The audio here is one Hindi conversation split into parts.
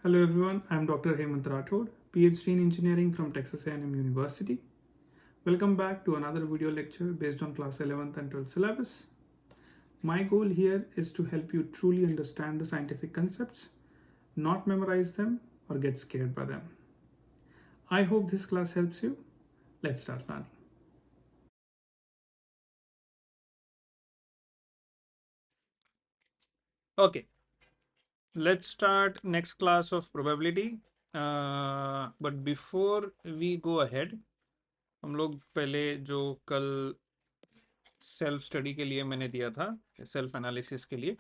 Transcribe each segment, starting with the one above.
Hello everyone, I am Dr. Hemant Rathod, PhD in Engineering from Texas A&M University. Welcome back to another video lecture based on class 11th and 12th syllabus. My goal here is to help you truly understand the scientific concepts, not memorize them or get scared by them. I hope this class helps you. Let's start learning. Okay, let's start next class of probability. But before we go ahead, हम लोग पहले जो कल सेल्फ स्टडी के लिए मैंने दिया था, सेल्फ एनालिसिस के लिए,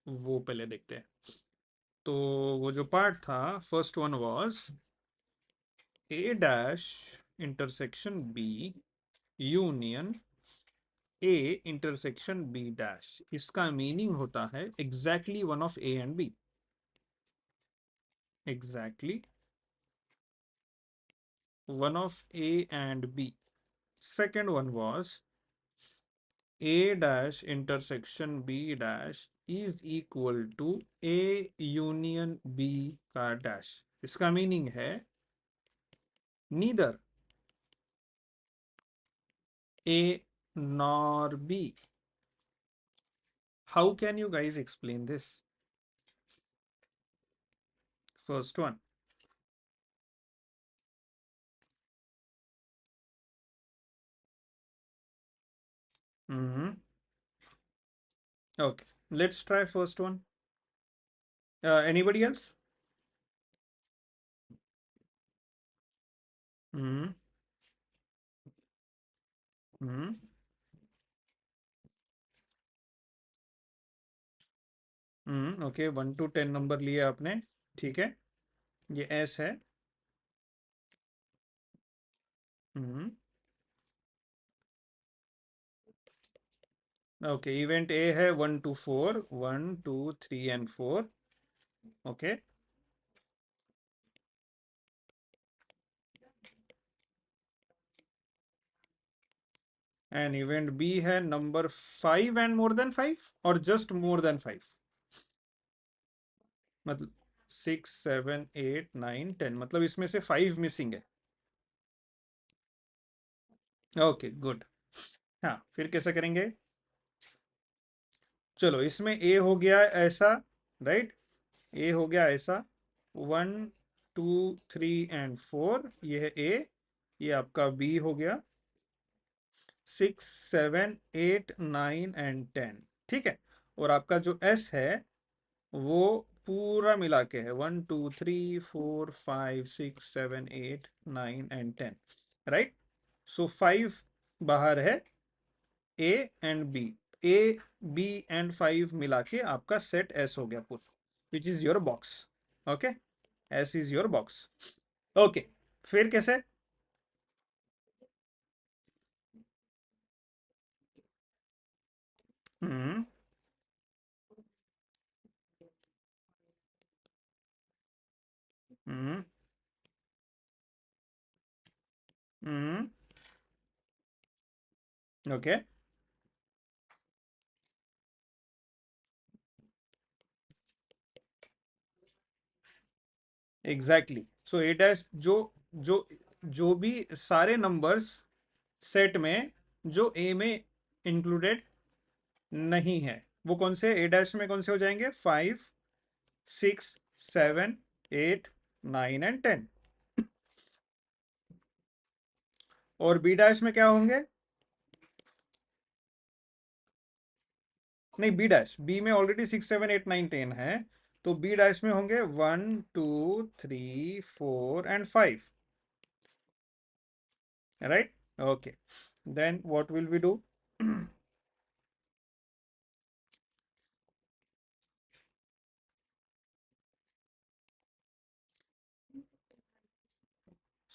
वो पहले देखते हैं. तो वो जो पार्ट था, first one was A dash intersection B union A intersection B dash. इसका मीनिंग होता है exactly one of A and B. Exactly one of A and B. Second one was A dash intersection B dash is equal to A union B का dash. इसका मीनिंग है neither A nor B. How can you guys explain this? First one. Okay, let's try first one. Anybody else? Mm-hmm. Mm-hmm. Okay, 1 to 10 number लिए आपने. ठीक है, ये S है. ओके, इवेंट ए है 1 to 4, 1 2 3 and 4. Okay, and event B है नंबर 5 एंड मोर देन 5 और जस्ट मोर देन 5. मतलब 6 7 8 9 10, मतलब इसमें से 5 मिसिंग है. Okay good. हाँ, फिर कैसे करेंगे? चलो, इसमें ए हो गया ऐसा, राइट? ए हो गया ऐसा, 1 2 3 एंड 4, ये है ए. ये आपका बी हो गया 6 7 8 9 एंड 10. ठीक है, और आपका जो एस है वो पूरा मिला के है 1 2 3 4 5 6 7 8 9 एंड 10, राइट? सो 5 बाहर है, A and B. A B and 5 मिला के आपका सेट एस हो गया पूरा, which is your box. Okay, S is your box. Okay, फिर कैसे? Hmm hmm hmm okay, exactly. So A dash जो जो भी सारे नंबर्स सेट में जो ए में इंक्लूडेड नहीं है, वो कौन से ए डैश में कौन से हो जाएंगे? 5 6 7 8 9 एंड 10. और बी डैश में क्या होंगे? नहीं, बी डैश, बी में ऑलरेडी 6 7 8 9 10 है, तो बी डैश में होंगे 1 2 3 4 and 5, right? Okay, then what will we do?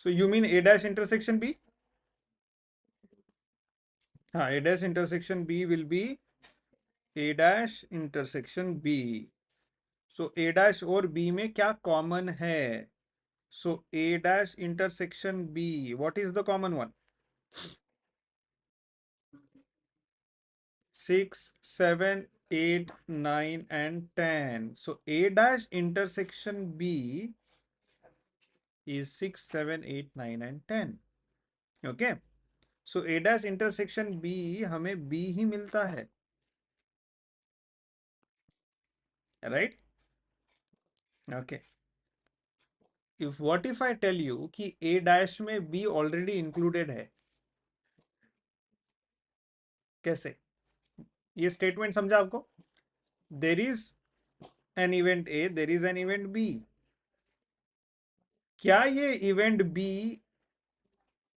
So you mean A dash intersection B? हाँ, A dash intersection B will be A dash intersection B. So A dash और B में क्या common है? So A dash intersection B, what is the common one? 6 7 8, 9 and 10. So A dash intersection B is 6, 7, 8, 9 and 10. Okay. So A dash intersection B हमें B ही मिलता है, right? Okay. If I tell you कि A dash में B already included है, कैसे? ये स्टेटमेंट समझा आपको? There is an event A, there is an event B. क्या ये इवेंट B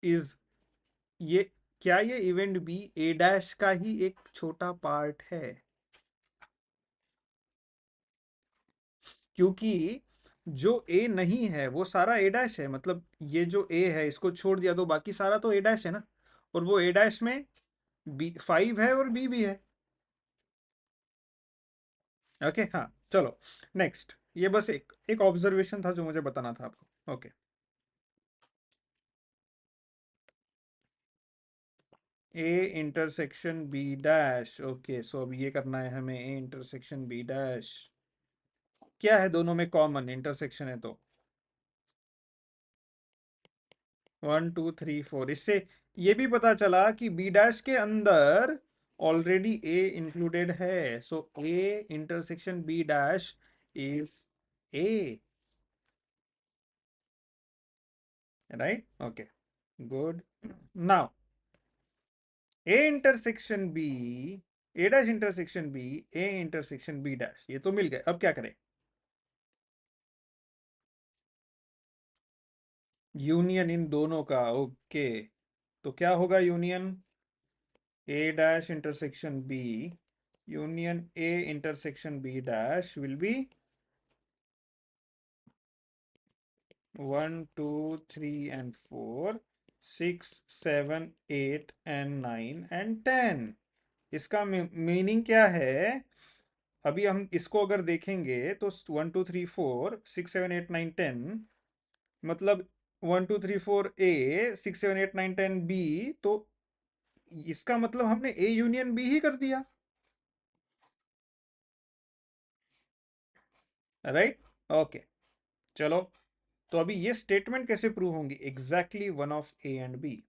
इज ये क्या ये इवेंट बी ए डैश का ही एक छोटा पार्ट है? क्योंकि जो ए नहीं है वो सारा ए डैश है, मतलब ये जो ए है इसको छोड़ दिया तो बाकी सारा तो ए डैश है ना, और वो ए डैश में बी 5 है और बी भी है। ओके, हाँ चलो नेक्स्ट। ये बस एक एक ऑब्जर्वेशन था जो मुझे बताना था आपको। Okay, A intersection B dash. Okay, so अब ये करना है हमें, ए इंटरसेक्शन बी डैश। क्या है दोनों में कॉमन? इंटरसेक्शन है तो 1 2 3 4। इससे ये भी पता चला कि बी डैश के अंदर ऑलरेडी ए इंक्लूडेड है। So A intersection B dash is A, right? Okay, good. Now A intersection B, A dash intersection B, A intersection B dash, ये तो मिल गए। अब क्या करें? यूनियन इन दोनों का। ओके, तो क्या होगा union? A dash intersection B union A intersection B dash will be 1 2 3 and 4 6 7 8 and 9 and 10। इसका मीनिंग क्या है? अभी हम इसको अगर देखेंगे तो 1 2 3 4 6 7 8 9 10, मतलब 1 2 3 4 A, 6 7 8 9 10 B। तो इसका मतलब हमने A यूनियन B ही कर दिया, राइट? ओके, चलो। तो अभी ये स्टेटमेंट कैसे प्रूव होंगी? Exactly one of A and B.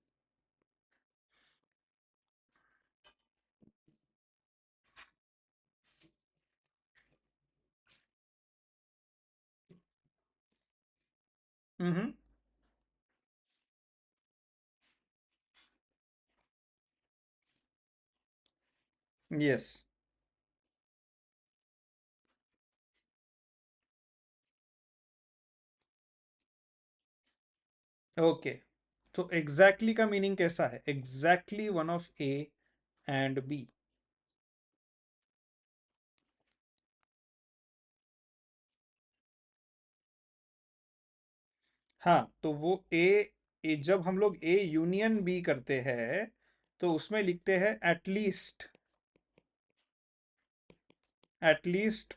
Hmm, yes. Okay, तो एग्जैक्टली का मीनिंग कैसा है? Exactly one of A and B. हाँ, तो वो ए जब हम लोग ए यूनियन बी करते हैं तो उसमें लिखते हैं at least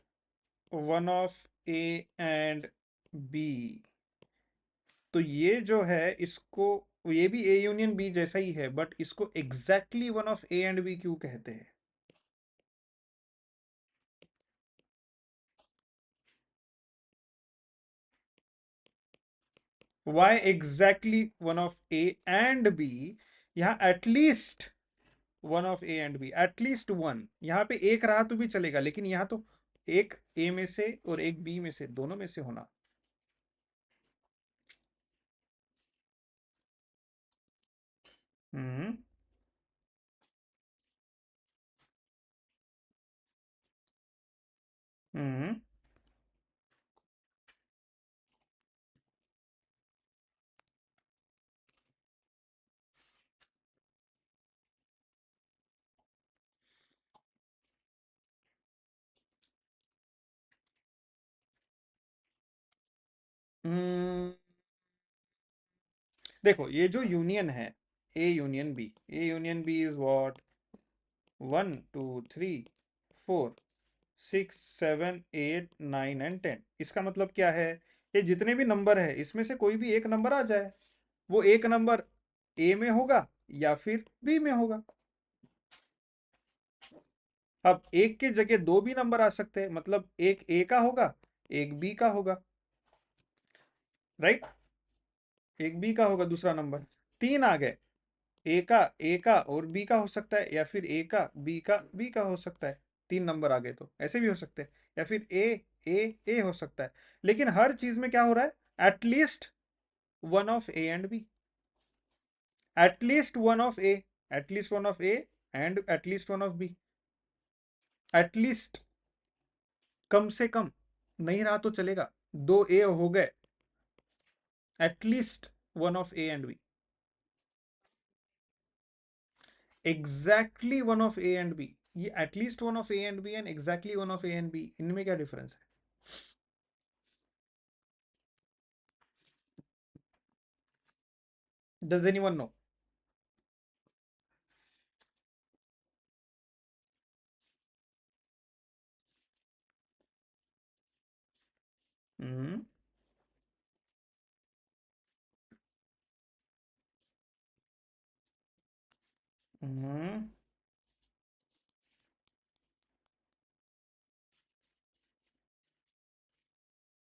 one of A and B. तो ये जो है इसको, ये भी ए यूनियन बी जैसा ही है, बट इसको exactly one of A and B क्यों कहते हैं? Why exactly one of A and B? यहाँ at least one of A and B, at least one. यहाँ पे एक रहा तो भी चलेगा, लेकिन यहाँ तो एक ए में से और एक बी में से, दोनों में से होना। हम्म, हम्म, हम्म। देखो, ये जो यूनियन है A union B is what? 1 2 3 4 6 7 8 9 and 10। इसका मतलब क्या है? ये जितने भी नंबर है इसमें से कोई भी एक नंबर आ जाए, वो एक नंबर ए में होगा या फिर बी में होगा। अब एक के जगह दो भी नंबर आ सकते हैं, मतलब एक ए का होगा, एक बी का होगा, राइट। एक बी का होगा दूसरा नंबर, तीन आ गए। ए का और बी का हो सकता है, या फिर बी का हो सकता है। तीन नंबर आ गए तो ऐसे भी हो सकते हैं, या फिर ए हो सकता है। लेकिन हर चीज में क्या हो रहा है, at least one of A and B, at least one of A, at least one of A and at least one of B. At least, कम से कम, नहीं रहा तो चलेगा, दो ए हो गए, at least one of A and B, exactly one of A and B. ये at least one of A and B and exactly one of A and B, इनमें क्या डिफरेंस है? Does anyone know? Hmm. Hmm.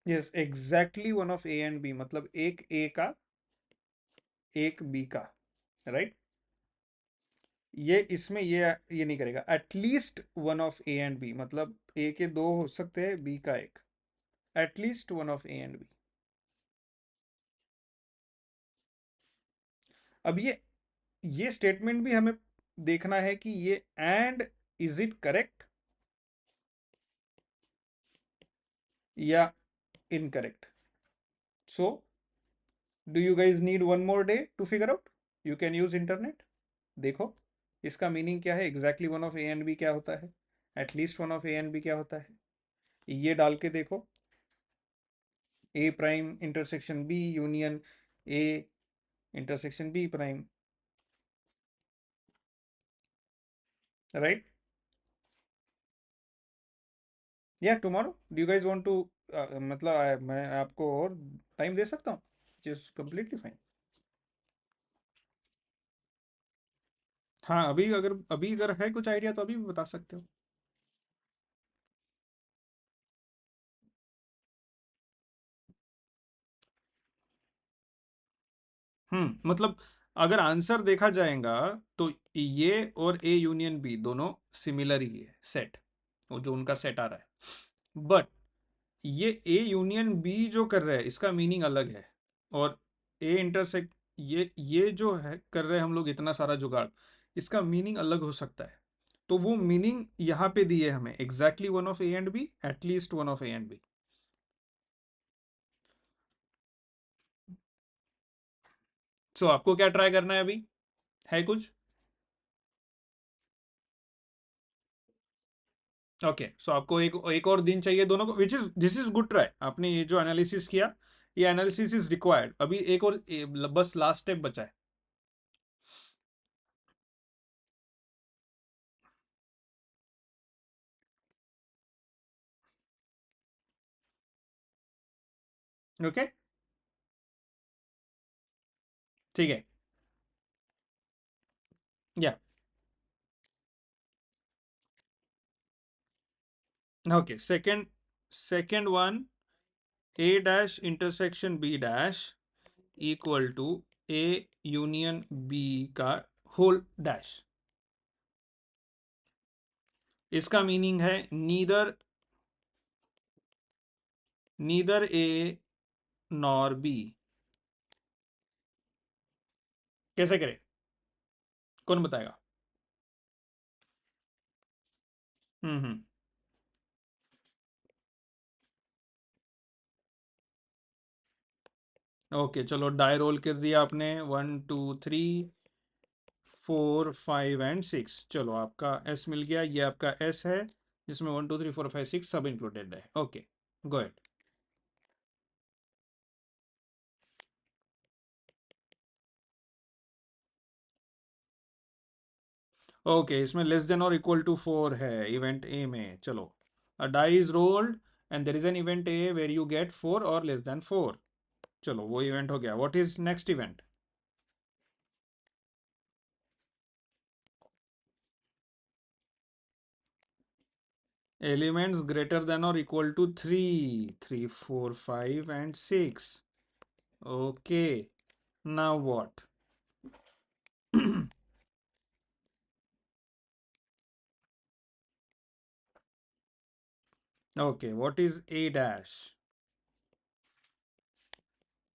Yes, exactly one of A and B, मतलब एक ए का, एक बी का, राइट। ये इसमें ये नहीं करेगा, at least one of A and B, मतलब ए के दो हो सकते हैं, बी का एक, at least one of A and B. अब ये स्टेटमेंट भी हमें देखना है कि ये एंड, इज इट करेक्ट या incorrect. So do you guys need one more day to figure out? You can use internet. देखो इसका मीनिंग क्या है, exactly one of A and B क्या होता है, at least one of A and B क्या होता है, ये डाल के देखो। A prime intersection B union A intersection B prime, right. या tomorrow, do you guys want to, मतलब मैं आपको और टाइम दे सकता हूँ, जस्ट कम्प्लीटली फाइन। हाँ, अभी अगर है कुछ आइडिया तो अभी भी बता सकते हो। मतलब अगर आंसर देखा जाएगा तो ये और ए यूनियन बी दोनों सिमिलर ही है, सेट, वो जो उनका सेट आ रहा है। बट ये ए यूनियन बी जो कर रहा है इसका मीनिंग अलग है, और ए इंटरसेक्ट, ये जो है कर रहे हैं हम लोग इतना सारा जुगाड़, इसका मीनिंग अलग हो सकता है। तो वो मीनिंग यहाँ पे दिए हमें, exactly one of A and B, at least one of A and B. So आपको क्या ट्राई करना है अभी, है कुछ? ओके, सो आपको एक एक और दिन चाहिए दोनों को, which is this is good try, आपने ये जो एनालिसिस किया, ये एनालिसिस इज रिक्वायर्ड। अभी एक और बस लास्ट स्टेप बचा है। ओके, ठीक है। या okay, second, second one, A dash intersection B dash equal to A union B का होल डैश। इसका मीनिंग है neither, neither A nor B. कैसे करें, कौन बताएगा? हम्म। ओके, चलो डाई रोल कर दिया आपने, 1 2 3 4 5 एंड 6, चलो आपका एस मिल गया, ये आपका एस है जिसमें 1 2 3 4 5 6 सब इंक्लूडेड है। Okay, go at. ओके, इसमें लेस देन और इक्वल टू 4 है इवेंट ए में। चलो, a die is rolled and there is an event A where you get 4 और लेस देन 4। चलो वो इवेंट हो गया, what is next event? Elements greater than or equal to 3, 3, 4, 5 and 6. Okay, now what? Okay, what is A dash?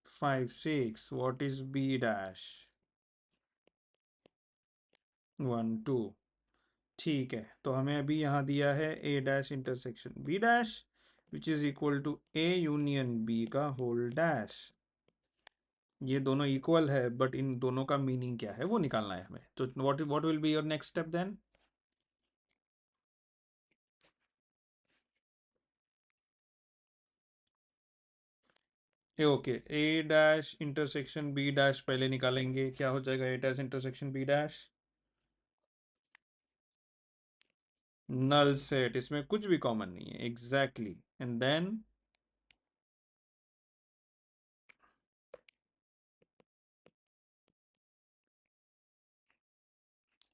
5, 6. What is B dash? 1, 2. ठीक है, तो हमें अभी यहाँ दिया है A dash intersection B dash which is equal to A union B का whole dash. ये दोनों इक्वल है, बट इन दोनों का मीनिंग क्या है वो निकालना है हमें. तो what will be your next step then? Okay, A dash intersection B dash पहले निकालेंगे. क्या हो जाएगा A dash intersection B dash? Null set. इसमें कुछ भी कॉमन नहीं है. Exactly. And then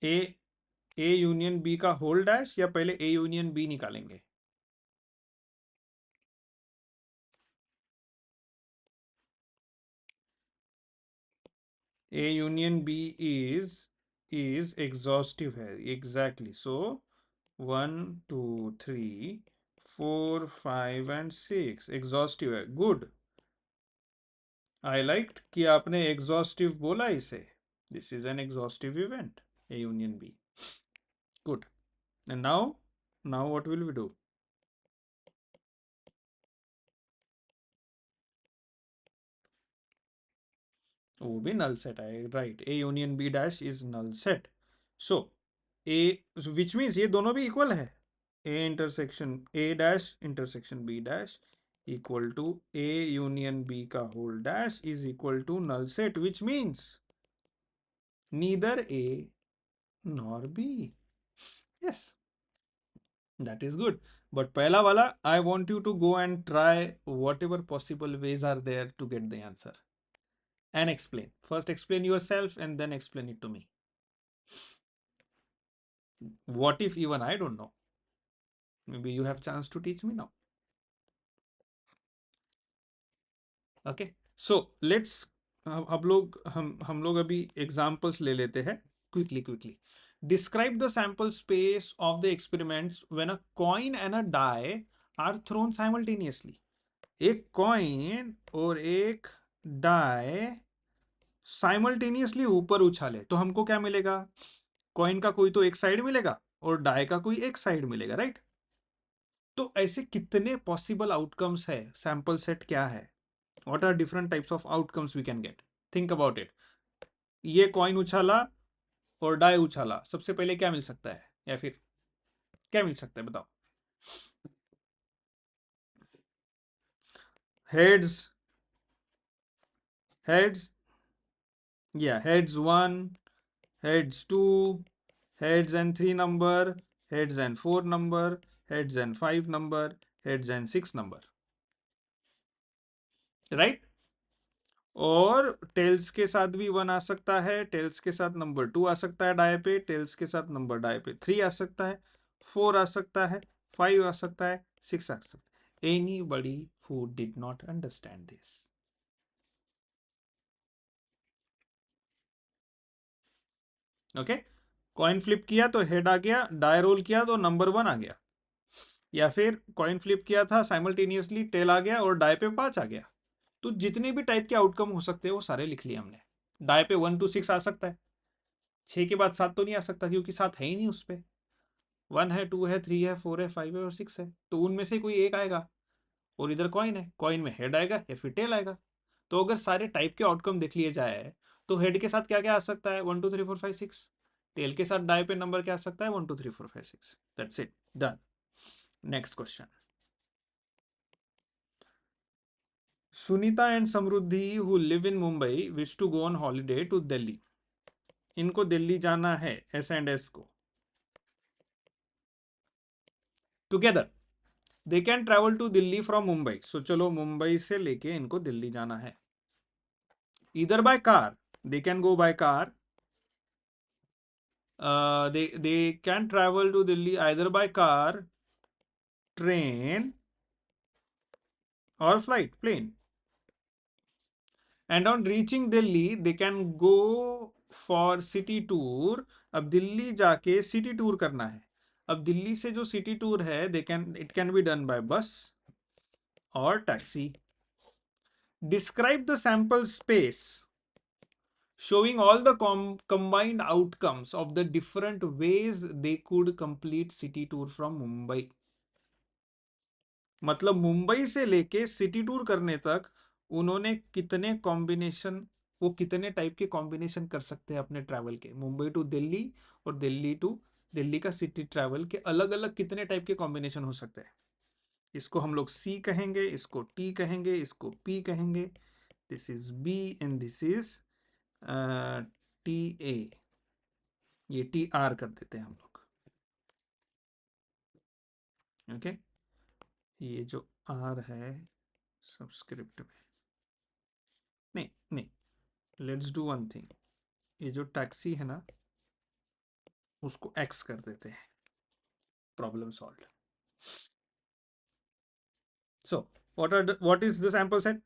A A union B का होल डैश, या पहले ए यूनियन बी निकालेंगे? A union B is exhaustive है. एग्जैक्टली. सो 1, 2, 3, 4, 5 एंड 6 एग्जॉस्टिव है. गुड. आई लाइक कि आपने एग्जॉस्टिव बोला इसे. This is an exhaustive event. A union B. Good. And now what will we do? वो भी नल सेट है. Right. A union B dash is null set. So A, which means ये दोनों भी इक्वल है. A intersection A dash intersection B dash equal to A union B का whole dash is equal to null set, which means neither A nor B. Yes, that is good. But पहला वाला, I want you to go and try whatever possible ways are there to get the answer and explain. First explain yourself and then explain it to me. What if even I don't know? Maybe you have chance to teach me now. Okay. So let's हम लोग अभी examples ले लेते हैं. Quickly. Describe the sample space of the experiments when a coin and a die are thrown simultaneously. एक coin और एक die साइमल्टेनियसली ऊपर उछाले तो हमको क्या मिलेगा? कॉइन का कोई तो एक साइड मिलेगा और डाई का कोई एक साइड मिलेगा. राइट. तो ऐसे कितने पॉसिबल आउटकम्स है? सैंपल सेट क्या है? What are different types of outcomes we can get? Think about it. ये कॉइन उछाला और डाई उछाला, सबसे पहले क्या मिल सकता है? या फिर क्या मिल सकता है बताओ? हेड्स. हेड्स. या heads 1, heads 2, heads and 3 number, heads and 4 number, heads and 5 number, heads and 6 number. Right? और टेल्स के साथ भी 1 आ सकता है, टेल्स के साथ नंबर 2 आ सकता है डाय पे, टेल्स के साथ नंबर डाय पे 3 आ सकता है, 4 आ सकता है, 5 आ सकता है, 6 आ सकता है. Anybody who did not understand this? Okay. Coin flip किया तो हेड आ गया, डाई रोल किया तो नंबर 1 आ गया, या फिर कॉइन फ्लिप किया था साइमल्टेनियसली, टेल आ गया और डाई पे 5 आ गया. तो जितने भी टाइप के आउटकम हो सकते हैं वो सारे लिख लिए हमने. डाई पे 1 to 6 आ सकता है, 6 के बाद 7 तो नहीं आ सकता क्योंकि 7 है ही नहीं उस पे. 1 है, 2 है, 3 है, 4 है, 5 है और 6 है, तो उनमें से कोई एक आएगा. और इधर कॉइन है, कॉइन में हेड आएगा या फिर टेल आएगा. तो अगर सारे टाइप के आउटकम देख लिए जाए तो हेड के साथ क्या क्या आ सकता है? 1 2 3 4 5 6. टेल के साथ डाई पे नंबर क्या आ सकता है? 1 2 3 4 5 6. That's it. Done. Next question. Sunita and Samruddhi, who live in Mumbai, wish to go on holiday to Delhi. इनको दिल्ली जाना है, S&S को. Together, they can travel to Delhi from Mumbai. So चलो मुंबई से लेके इनको दिल्ली जाना है. Either by car, they can go by car. They can travel to Delhi either by car train or flight, plane. And on reaching Delhi, they can go for city tour. अब दिल्ली जाके सिटी टूर करना है. अब दिल्ली से जो सिटी टूर है, it can be done by bus or taxi. Describe the sample space showing all the combined outcomes of the different ways they could complete city tour from Mumbai. मतलब मुंबई से लेके सिटी टूर करने तक उन्होंने कितने कॉम्बिनेशन, वो कितने टाइप के कॉम्बिनेशन कर सकते हैं अपने ट्रैवल के, मुंबई टू दिल्ली और दिल्ली टू दिल्ली का सिटी ट्रैवल के अलग अलग कितने टाइप के कॉम्बिनेशन हो सकते हैं. इसको हम लोग सी कहेंगे, इसको टी कहेंगे, इसको पी कहेंगे. This is B and this is T A. ये टी आर कर देते हैं हम लोग. ओके, ये जो आर है सबस्क्रिप्ट में, नहीं नहीं, लेट्स डू वन थिंग. ये जो टैक्सी है ना, उसको एक्स कर देते हैं. Problem solve. So what is the sample set?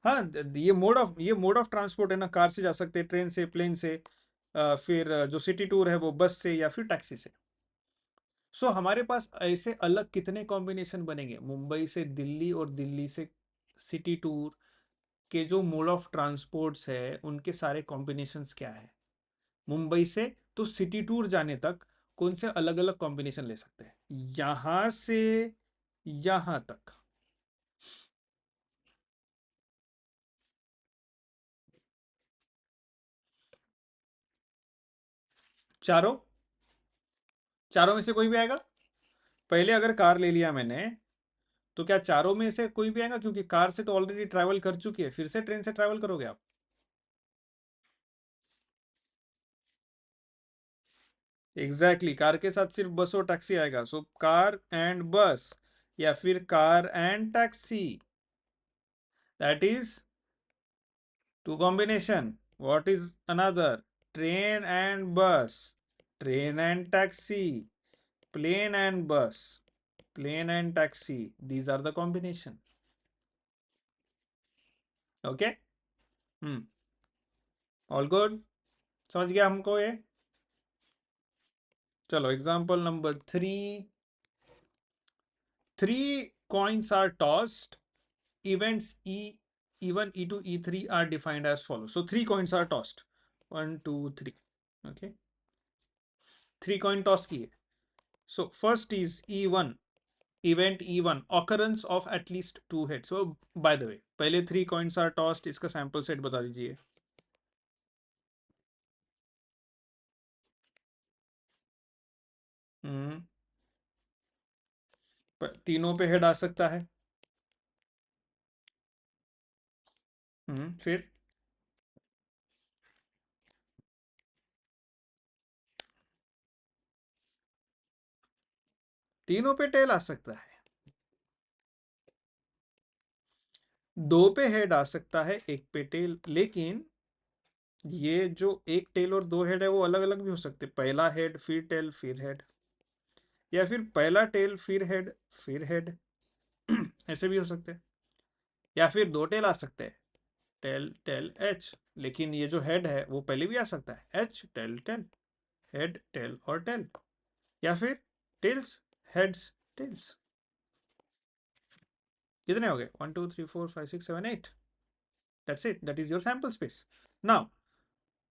हाँ, ये मोड ऑफ ट्रांसपोर्ट है ना. कार से जा सकते हैं, ट्रेन से, प्लेन से, फिर जो सिटी टूर है वो बस से या फिर टैक्सी से. सो हमारे पास ऐसे अलग कितने कॉम्बिनेशन बनेंगे मुंबई से दिल्ली और दिल्ली से सिटी टूर के. जो मोड ऑफ ट्रांसपोर्ट्स है उनके सारे कॉम्बिनेशंस क्या है. मुंबई से तो सिटी टूर जाने तक कौन से अलग अलग कॉम्बिनेशन ले सकते हैं, यहां से यहां तक. चारों, चारों में से कोई भी आएगा. पहले अगर कार ले लिया मैंने, तो क्या चारों में से कोई भी आएगा, क्योंकि कार से तो ऑलरेडी ट्रैवल कर चुकी है, फिर से ट्रेन से ट्रैवल करोगे आप. एग्जैक्टली exactly, कार के साथ सिर्फ बस और टैक्सी आएगा. सो कार एंड बस या फिर car and taxi, that is two combination. What is another? Train and bus, train and taxi, plane and bus, plane and taxi. These are the combination. Okay, hmm, all good. समझ गया हमको ये. चलो example number 3. Three coins are tossed. Events E1, E2, E3 are defined as follows. So three coins are tossed. One, two, three. Okay. Three coin toss की है. So first is E1. Event E1. Occurrence of at least two heads. So by the way, पहले three coins are tossed. इसका sample set बता दीजिए. हम्म, तीनों पे हेड आ सकता है. फिर तीनों पे टेल आ सकता है. दो पे हेड आ सकता है, एक पे टेल. लेकिन ये जो एक टेल और दो हेड है वो अलग अलग भी हो सकते. पहला हेड फिर टेल फिर हेड, या फिर पहला टेल फिर हेड ऐसे भी हो सकते हैं. या फिर दो टेल आ सकते हैं, टेल टेल एच. लेकिन ये जो हेड है वो पहले भी आ सकता है, H tail tail, head tail और टेल. या फिर टेल्स हेड्स टेल्स. कितने हो गए? 1 2 3 4 5 6 7 8. That's it. That is your sample space. Now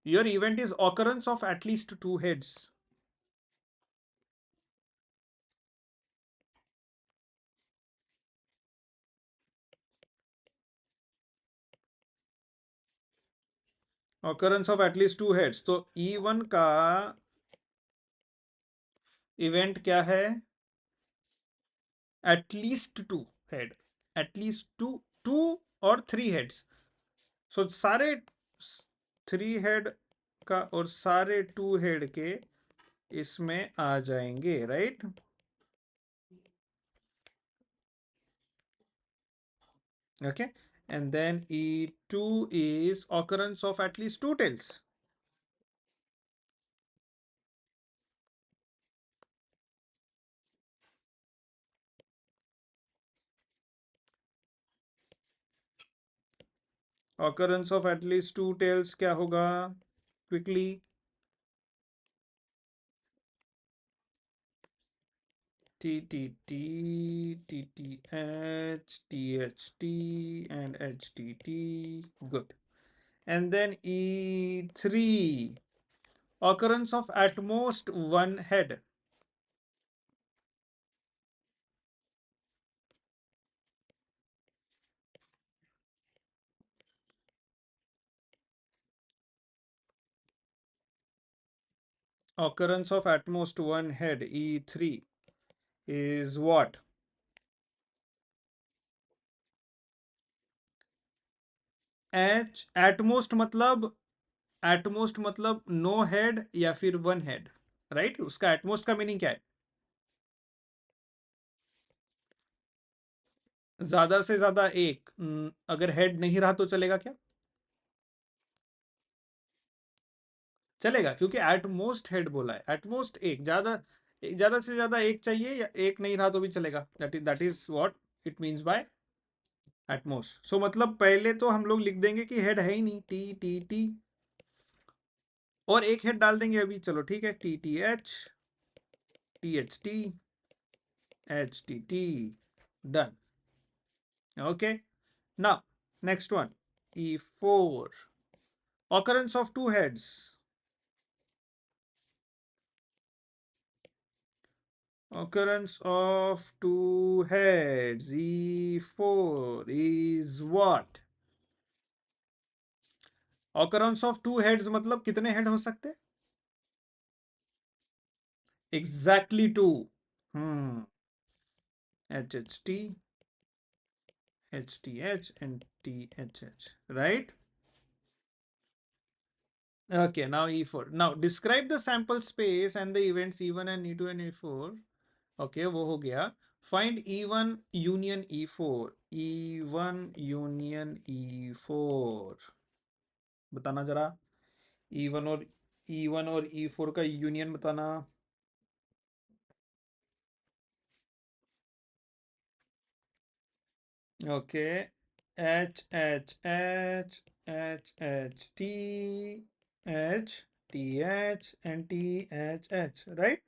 your event is occurrence of at least two heads. Occurrence of at least two heads. तो E1 का इवेंट क्या है? At least two head, at least two, two और थ्री हेड्स. सो सारे थ्री हेड का और सारे टू हेड के इसमें आ जाएंगे, right? Okay, and then E2 is occurrence of at least two tails. Occurrence of at least two tails क्या होगा? Quickly, T T T, T T H, T H T and H T T. Good. And then E3, occurrence of at most one head. Occurrence of at most one head, E3, is what? H at most मतलब नो हेड या फिर वन हेड, राइट? उसका at most का मीनिंग क्या है? ज्यादा से ज्यादा एक. अगर हेड नहीं रहा तो चलेगा क्या? चलेगा, क्योंकि एट मोस्ट हेड बोला है. एट मोस्ट एक, ज्यादा से ज्यादा एक चाहिए, या एक नहीं रहा तो भी चलेगा. That is what it means by at most. So मतलब पहले तो हम लोग लिख देंगे कि हेड है ही नहीं, टी टी टी, और एक हेड डाल देंगे अभी. चलो ठीक है, T T H, T H T, H T T. Done. Okay. Now next one, E4, occurrence of two heads. Occurrence of two heads, E4, is what? Occurrence of two heads मतलब कितने हेड हो सकते हैं? Exactly two. HHT, HTH and THH, right? Okay, now E4. Now describe the sample space and the events E1 and E2 and E4. Okay, वो हो गया. Find E1 union E4. E1 union E4. बताना जरा. E1 और E1 और E4 का यूनियन बताना. Okay. H H H H H T H T H and T H H, right?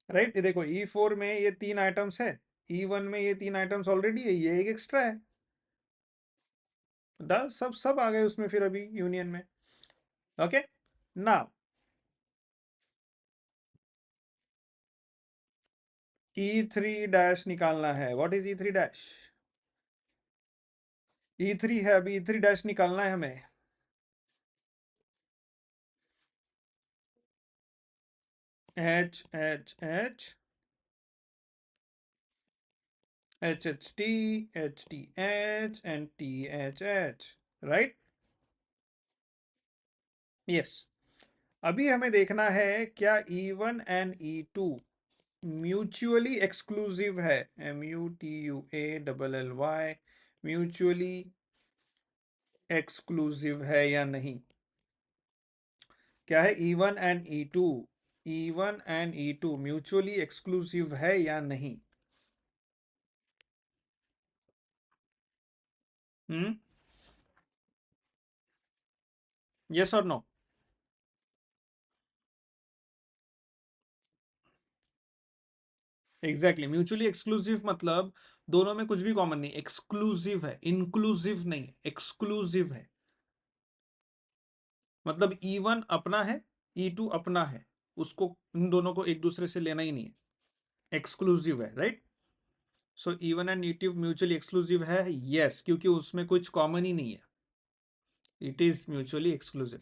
Right, ये देखो E4 में ये तीन आइटम्स है, E1 में ये तीन आइटम्स ऑलरेडी है, ये एक एक्स्ट्रा है. डाल, सब सब आ गए उसमें फिर अभी यूनियन में. ओके. नाउ E3 डैश निकालना है. What is E3 dash? E3 है, अभी E3 डैश निकालना है हमें. H H H HHT, HTH and THH, right? Yes. अभी हमें देखना है क्या E1 and E2 mutually exclusive है. MUTUALLY, म्यूचुअली एक्सक्लूसिव है या नहीं? क्या है? E1 and E2, E1 and E2 mutually exclusive है या नहीं? यस और नो? एग्जैक्टली, म्यूचुअली एक्सक्लूसिव मतलब दोनों में कुछ भी कॉमन नहीं. एक्सक्लूसिव है, इंक्लूसिव नहीं, एक्सक्लूसिव है. मतलब E1 अपना है, E2 अपना है, उसको इन दोनों को एक दूसरे से लेना ही नहीं है. एक्सक्लूसिव है, right? So E1 and E2 mutually exclusive है, यस, क्योंकि उसमें कुछ कॉमन ही नहीं है. It is mutually exclusive.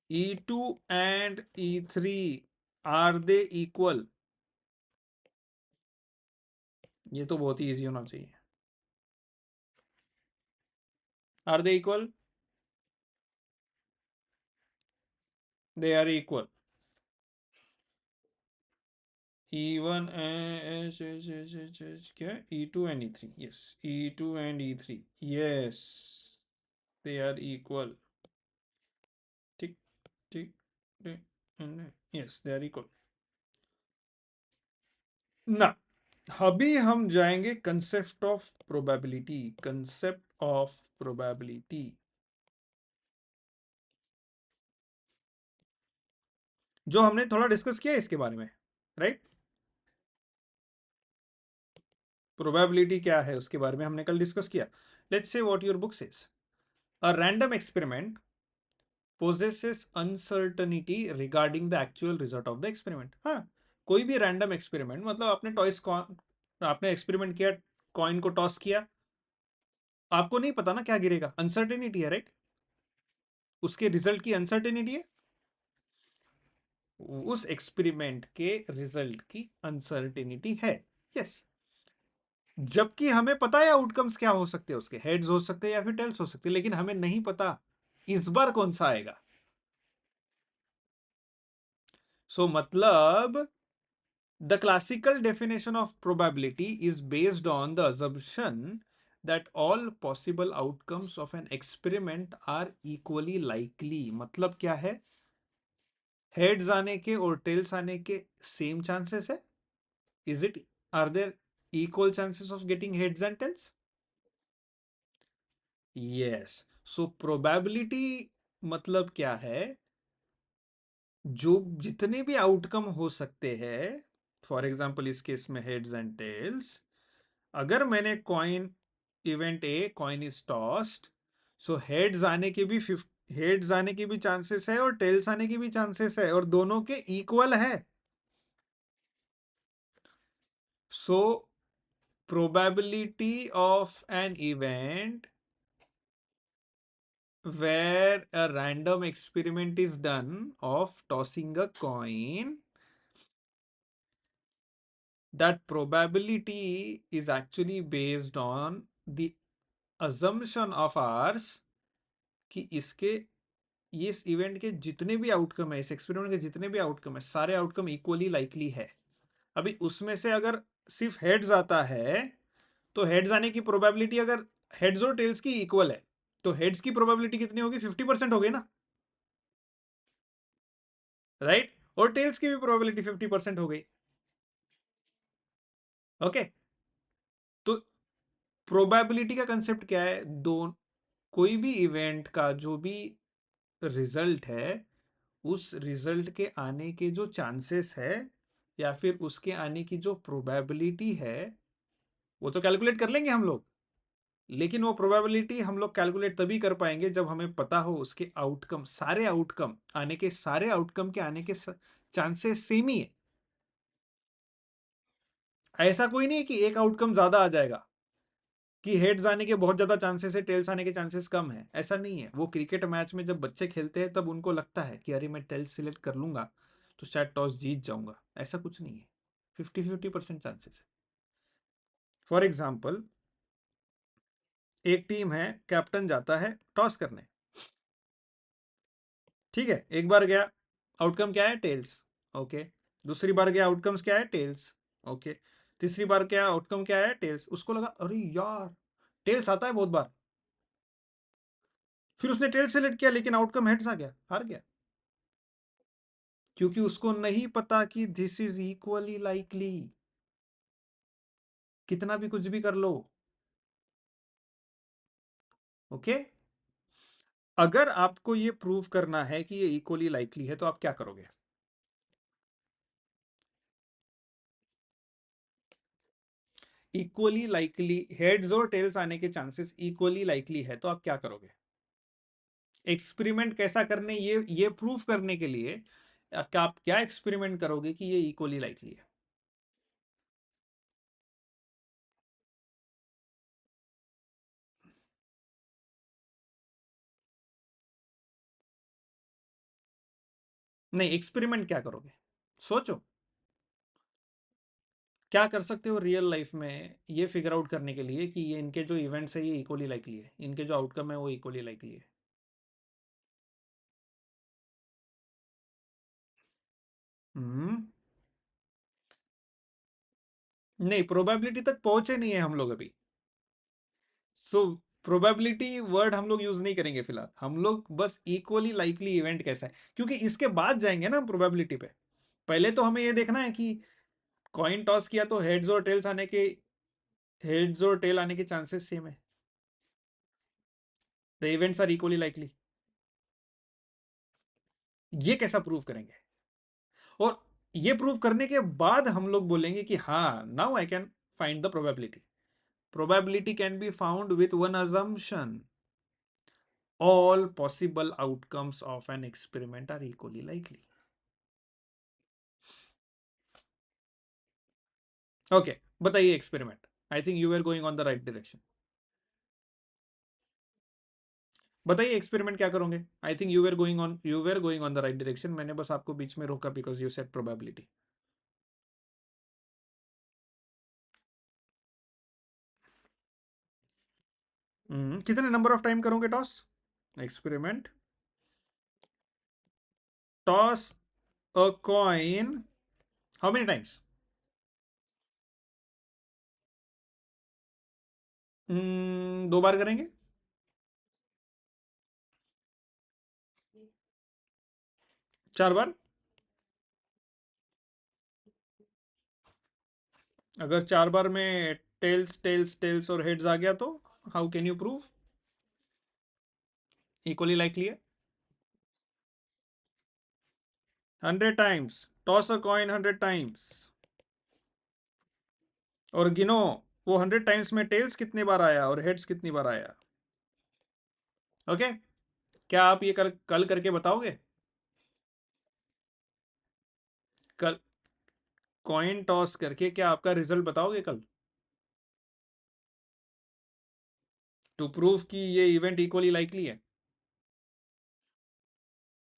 E2 and E3, are they equal? ये तो बहुत ही इजी होना चाहिए. Are they equal? They are equal. E1 क्या? E2 and E3, yes. E2 and E3, yes, they are equal. Tick, tick, tick, and yes, they are equal. No, अभी हम जाएंगे concept of probability. Concept of probability जो हमने थोड़ा डिस्कस किया इसके बारे में, राइट। प्रोबेबिलिटी क्या है उसके बारे में हमने कल डिस्कस किया। Let's say what your book says, a random experiment possesses uncertainty regarding the actual result of the experiment। हाँ, कोई भी रैंडम एक्सपेरिमेंट मतलब आपने आपने एक्सपेरिमेंट किया, कॉइन को टॉस किया, आपको नहीं पता ना क्या गिरेगा, अनसर्टेनिटी है, राइट। उसके रिजल्ट की अनसर्टेनिटी है, उस एक्सपेरिमेंट के रिजल्ट की अनसर्टेनिटी है, यस। जबकि हमें पता है आउटकम्स क्या हो सकते हैं, उसके हेड्स हो सकते हैं या फिर टेल्स हो सकते हैं, लेकिन हमें नहीं पता इस बार कौन सा आएगा। सो मतलब the classical definition of probability is based on the assumption that all possible outcomes of an experiment are equally likely। मतलब क्या है, हेड्स आने के और टेल्स आने के सेम चांसेस है। Is it, are there equal chances of getting heads and tails? Yes. So probability मतलब क्या है, जो जितने भी आउटकम हो सकते हैं, फॉर एग्जांपल इस केस में हेड्स एंड टेल्स, अगर मैंने coin, event a coin is tossed, so heads आने के भी हेड्स आने की भी चांसेस है और टेल्स आने की भी चांसेस है और दोनों के इक्वल है। सो probability of an event where a random experiment is done of tossing a coin, that probability is actually based on the assumption of ours कि इसके, ये इस इवेंट के जितने भी आउटकम है, इस एक्सपेरिमेंट के जितने भी आउटकम है, सारे आउटकम इक्वली लाइकली है। अभी उसमें से अगर सिर्फ हेड्स आता है, तो हेड्स आने की प्रोबेबिलिटी अगर हेड्स और टेल्स की इक्वल है, तो हेड्स की प्रोबेबिलिटी कितनी होगी, 50% हो गई ना, राइट। और टेल्स की भी प्रोबेबिलिटी 50% हो गई, ओके। तो प्रोबेबिलिटी का कंसेप्ट क्या है, दो, कोई भी इवेंट का जो भी रिजल्ट है, उस रिजल्ट के आने के जो चांसेस है या फिर उसके आने की जो प्रोबेबिलिटी है, वो तो कैलकुलेट कर लेंगे हम लोग, लेकिन वो प्रोबेबिलिटी हम लोग कैलकुलेट तभी कर पाएंगे जब हमें पता हो उसके आउटकम, सारे आउटकम आने के, सारे आउटकम के आने के चांसेस सेम ही है। ऐसा कोई नहीं है कि एक आउटकम ज्यादा आ जाएगा, कि हेड्स आने के बहुत ज्यादा चांसेस है, टेल्स आने के चांसेस कम है, ऐसा नहीं है। वो क्रिकेट मैच में जब बच्चे खेलते हैं तब उनको लगता है कि अरे मैं टेल्स सिलेक्ट कर लूंगा तो शायद टॉस जीत जाऊंगा, ऐसा कुछ नहीं है। 50-50% चांसेस है। फॉर एग्जाम्पल, एक टीम है, कैप्टन जाता है टॉस करने, ठीक है, एक बार गया, आउटकम क्या है, टेल्स, ओके। दूसरी बार गया, आउटकम्स क्या है, टेल्स, ओके। तीसरी बार क्या, आउटकम क्या है, टेल्स। उसको लगा अरे यार टेल्स आता है बहुत बार, फिर उसने टेल्स सेलेक्ट किया, लेकिन आउटकम हेड्स आ गया, हार गया, क्योंकि उसको नहीं पता कि दिस इज इक्वली लाइकली, कितना भी कुछ भी कर लो, ओके। अगर आपको ये प्रूव करना है कि ये इक्वली लाइकली है तो आप क्या करोगे? इक्वली लाइकली, हेड्स और टेल्स आने के चांसेस इक्वली लाइकली है तो आप क्या करोगे? एक्सपेरिमेंट कैसा करने, ये प्रूव करने के लिए आप क्या एक्सपेरिमेंट करोगे कि ये इक्वली लाइकली है? नहीं, एक्सपेरिमेंट क्या करोगे, सोचो। क्या कर सकते हो रियल लाइफ में ये फिगर आउट करने के लिए कि ये इनके जो इवेंट्स है ये इक्वली लाइकली है, इनके जो आउटकम है वो इक्वली लाइकली है? हम्म। नहीं, प्रोबेबिलिटी तक पहुंचे नहीं है हम लोग अभी। सो प्रोबेबिलिटी वर्ड हम लोग यूज नहीं करेंगे फिलहाल, हम लोग बस इक्वली लाइकली इवेंट कैसा है, क्योंकि इसके बाद जाएंगे ना प्रोबेबिलिटी पे। पहले तो हमें ये देखना है कि कॉइन टॉस किया तो हेड्स और टेल आने के चांसेस सेम है. The events are equally likely. ये कैसा प्रूव करेंगे? और ये प्रूव करने के बाद हम लोग बोलेंगे कि हाँ, now I can find the probability. Probability can be found with one assumption. All possible outcomes of an experiment are equally likely. Okay, बताइए experiment. I think you were going on the right direction. बताइए experiment क्या करोगे? I think you were going on the right direction. मैंने बस आपको बीच में रोका because you said probability. कितने number of time करोगे toss? Experiment. Toss a coin. How many times? 2 बार करेंगे. 4 बार. अगर 4 बार में टेल्स टेल्स टेल्स और हेड्स आ गया तो how can you prove? Equally likely है. 100 टाइम्स. टॉस अ कॉइन 100 टाइम्स और गिनो वो 100 टाइम्स में टेल्स कितनी बार आया और हेड्स कितनी बार आया. Okay okay? क्या आप ये कल करके बताओगे? कल कॉइन टॉस करके क्या आपका रिजल्ट बताओगे कल? टू प्रूव कि ये इवेंट इक्वली लाइकली है.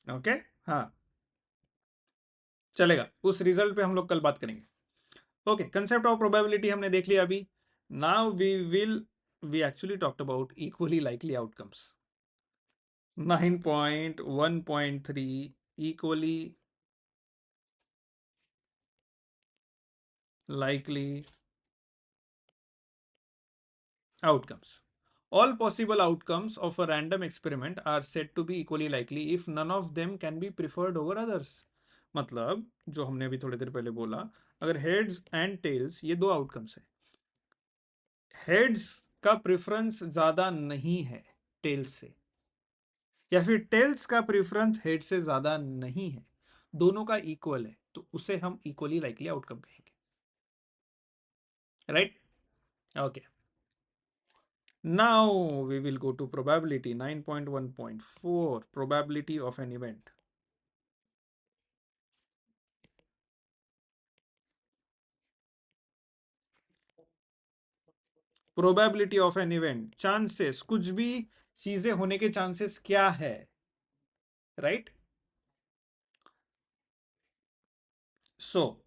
Okay okay? हाँ, चलेगा. उस रिजल्ट पे हम लोग कल बात करेंगे. ओके, कंसेप्ट ऑफ प्रोबेबिलिटी हमने देख लिया अभी. Now we actually talked about equally likely outcomes. 9.1.3 equally likely outcomes. All possible outcomes of a random experiment are said to be equally likely if none of them can be preferred over others. मतलब जो हमने अभी थोड़ी देर पहले बोला, अगर हेड्स एंड टेल्स ये 2 आउटकम्स है, हेड्स का प्रेफरेंस ज्यादा नहीं है टेल्स से, या फिर टेल्स का प्रेफरेंस हेड से ज्यादा नहीं है, दोनों का इक्वल है, तो उसे हम इक्वली लाइकली आउटकम कहेंगे. Right? Okay. Now we will go to probability 9.1.4, probability of an event. Probability of an event, chances, कुछ भी चीजें होने के चांसेस क्या है. राइट? सो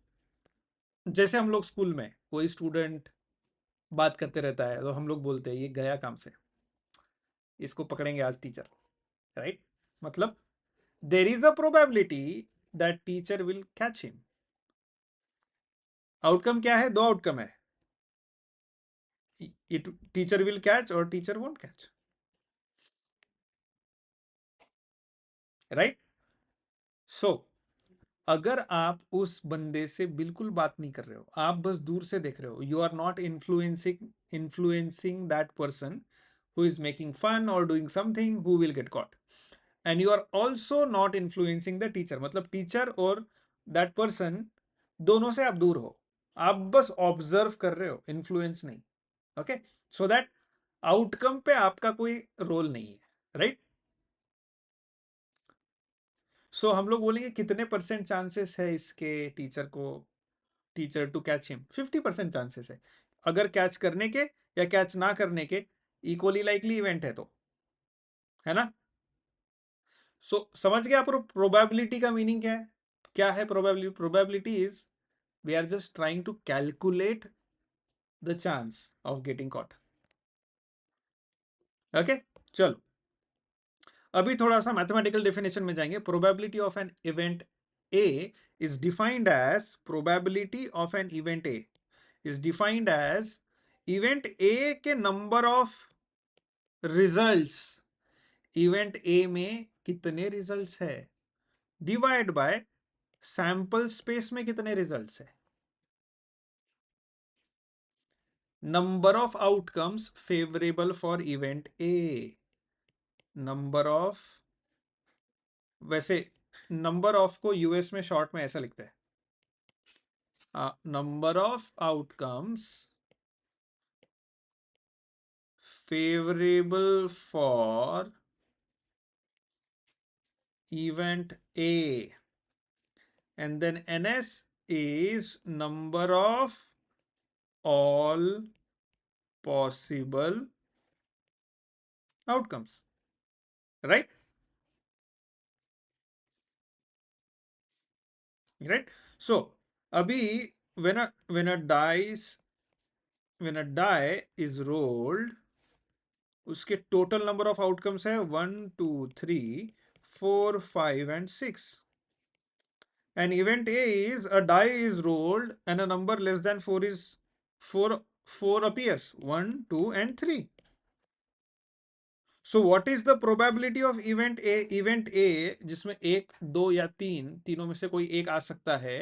जैसे हम लोग स्कूल में कोई स्टूडेंट बात करते रहता है तो हम लोग बोलते हैं ये गया काम से, इसको पकड़ेंगे आज टीचर. राइट? मतलब there is a probability that teacher will catch him. Outcome क्या है? 2 आउटकम है. इट टीचर विल कैच और टीचर वोंट कैच. राइट? सो अगर आप उस बंदे से बिल्कुल बात नहीं कर रहे हो, आप बस दूर से देख रहे हो, you are not influencing that person who is making fun और doing something who will get caught, and you are also not influencing the teacher. मतलब टीचर और दैट पर्सन दोनों से आप दूर हो, आप बस ऑब्जर्व कर रहे हो, इन्फ्लुएंस नहीं. ओके, सो दैट आउटकम पे आपका कोई रोल नहीं है. राइट? सो हम लोग बोलेंगे कितने परसेंट चांसेस है इसके teacher to catch him. 50% chances है. अगर कैच करने के या कैच ना करने के इक्वली लाइकली इवेंट है तो, है ना. समझ गए आप प्रोबेबिलिटी का मीनिंग क्या है? क्या है probability? Probability is we are just trying to calculate the chance of getting caught. Okay, चलो अभी थोड़ा सा मैथमेटिकल डेफिनेशन में जाएंगे. Probability of an event A is defined as probability of an event A is defined as event A के number of results, event A में कितने रिजल्ट्स है, डिवाइड बाय सैंपल स्पेस में कितने रिजल्ट्स है. Number of outcomes favourable for event A, number of, वैसे नंबर ऑफ को यूएस में शॉर्ट में ऐसा लिखते हैं, number of outcomes favorable for event A, and then ns is number of all possible outcomes, right? Right. So abhi when a die is rolled, उसके टोटल नंबर ऑफ आउटकम्स है 1 2 3 4 5 and 6. An event A is a die is rolled and a number less than 4 is 4 appears, 1 2 and 3. So what is the probability of event A? Event A जिसमें 1 2 या 3 तीनों में से कोई एक आ सकता है,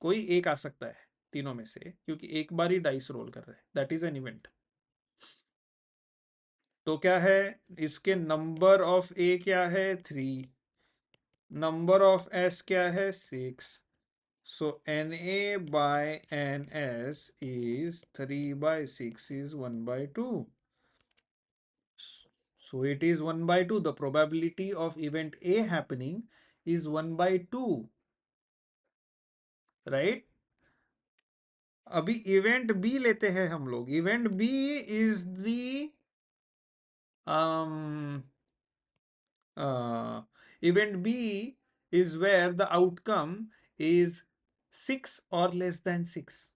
कोई एक आ सकता है तीनों में से, क्योंकि एक बार ही डाइस रोल कर रहे हैं, दैट इज एन इवेंट. तो क्या है, इसके नंबर ऑफ ए क्या है 3, नंबर ऑफ एस क्या है 6. So Na by Ns is 3/6 is 1/2. So it is 1/2. The probability of event A happening is 1/2, right? अभी इवेंट बी लेते हैं हम लोग. Event B is the event B is where the outcome is 6 or less than 6.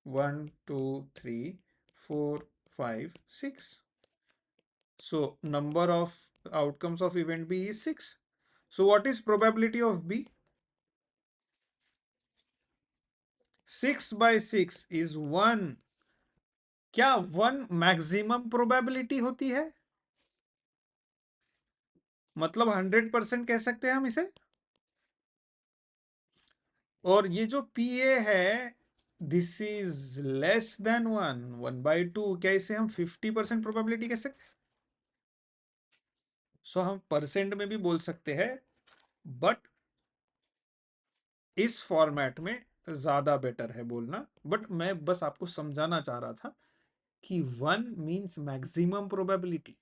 1 2 3 4 5 6. So number of outcomes of event B is 6. So what is probability of B? 6/6 is 1. क्या 1 मैक्सिमम प्रोबेबिलिटी होती है? मतलब 100% कह सकते हैं हम इसे. और ये जो पी ए है, दिस इज लेस देन 1/2. क्या इसे हम 50% प्रोबेबिलिटी कह सकते हैं? सो हम परसेंट में भी बोल सकते हैं, बट इस फॉर्मेट में ज्यादा बेटर है बोलना. बट मैं बस आपको समझाना चाह रहा था कि 1 means maximum probability.